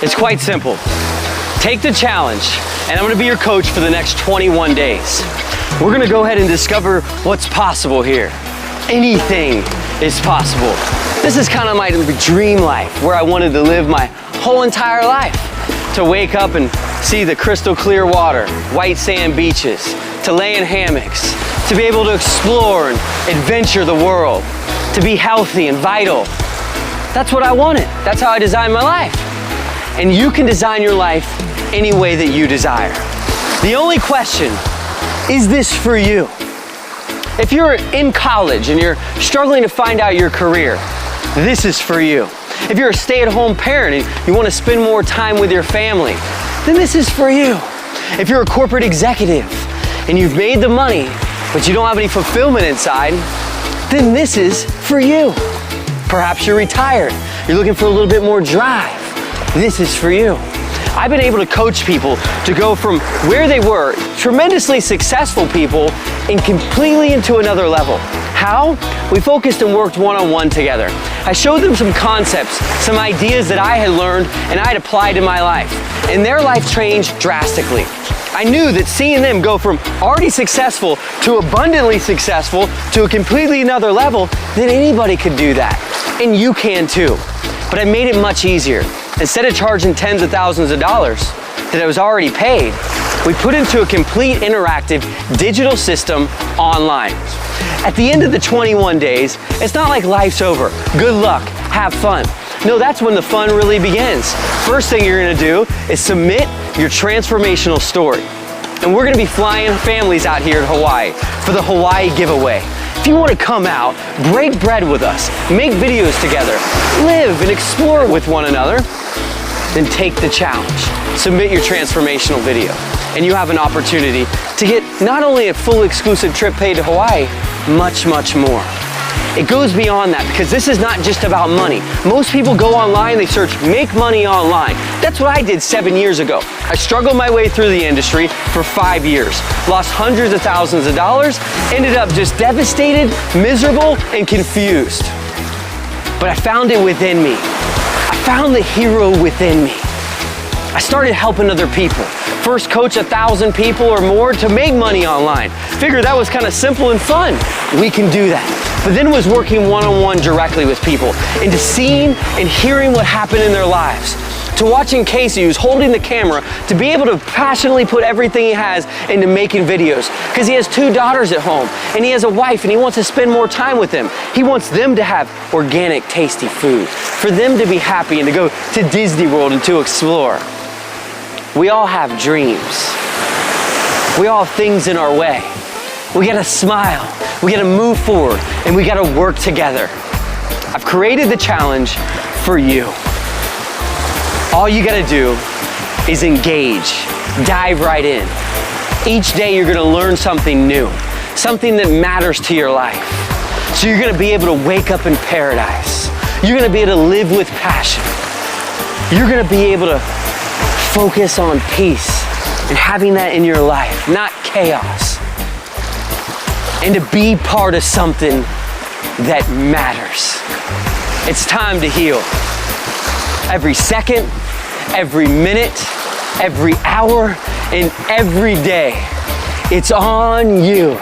It's quite simple. Take the challenge, and I'm gonna be your coach for the next 21 days. We're gonna go ahead and discover what's possible here. Anything is possible. This is kind of my dream life, where I wanted to live my whole entire life. To wake up and see the crystal clear water, white sand beaches, to lay in hammocks, to be able to explore and adventure the world, to be healthy and vital. That's what I wanted. That's how I designed my life. And you can design your life any way that you desire. The only question, is this for you? If you're in college and you're struggling to find out your career, this is for you. If you're a stay-at-home parent and you want to spend more time with your family, then this is for you. If you're a corporate executive and you've made the money, but you don't have any fulfillment inside, then this is for you. Perhaps you're retired. You're looking for a little bit more drive. This is for you. I've been able to coach people to go from where they were, tremendously successful people, and completely into another level. How? We focused and worked one-on-one together. I showed them some concepts, some ideas that I had learned and I had applied to my life. And their life changed drastically. I knew that seeing them go from already successful to abundantly successful to a completely another level, that anybody could do that. And you can too. But I made it much easier. Instead of charging tens of thousands of dollars that I was already paid, we put into a complete interactive digital system online. At the end of the 21 days, it's not like life's over. Good luck, have fun. No, that's when the fun really begins. First thing you're gonna do is submit your transformational story. And we're gonna be flying families out here in Hawaii for the Hawaii giveaway. If you wanna come out, break bread with us, make videos together, live and explore with one another, then take the challenge. Submit your transformational video. And you have an opportunity to get not only a full exclusive trip paid to Hawaii, much, much more. It goes beyond that because this is not just about money. Most people go online, they search make money online. That's what I did 7 years ago. I struggled my way through the industry for 5 years, lost hundreds of thousands of dollars, ended up just devastated, miserable, and confused. But I found it within me. I found the hero within me. I started helping other people. First coach 1,000 people or more to make money online. Figured that was kind of simple and fun. We can do that. But then was working one-on-one directly with people, into seeing and hearing what happened in their lives. To watching Casey, who's holding the camera, to be able to passionately put everything he has into making videos. Because he has 2 daughters at home, and he has a wife, and he wants to spend more time with them. He wants them to have organic, tasty food, for them to be happy and to go to Disney World and to explore. We all have dreams. We all have things in our way. We gotta smile, we gotta move forward, and we gotta work together. I've created the challenge for you. All you gotta do is engage, dive right in. Each day you're gonna learn something new, something that matters to your life. So you're gonna be able to wake up in paradise. You're gonna be able to live with passion. You're gonna be able to focus on peace and having that in your life, not chaos. And to be part of something that matters. It's time to heal. Every second, every minute, every hour, and every day. It's on you.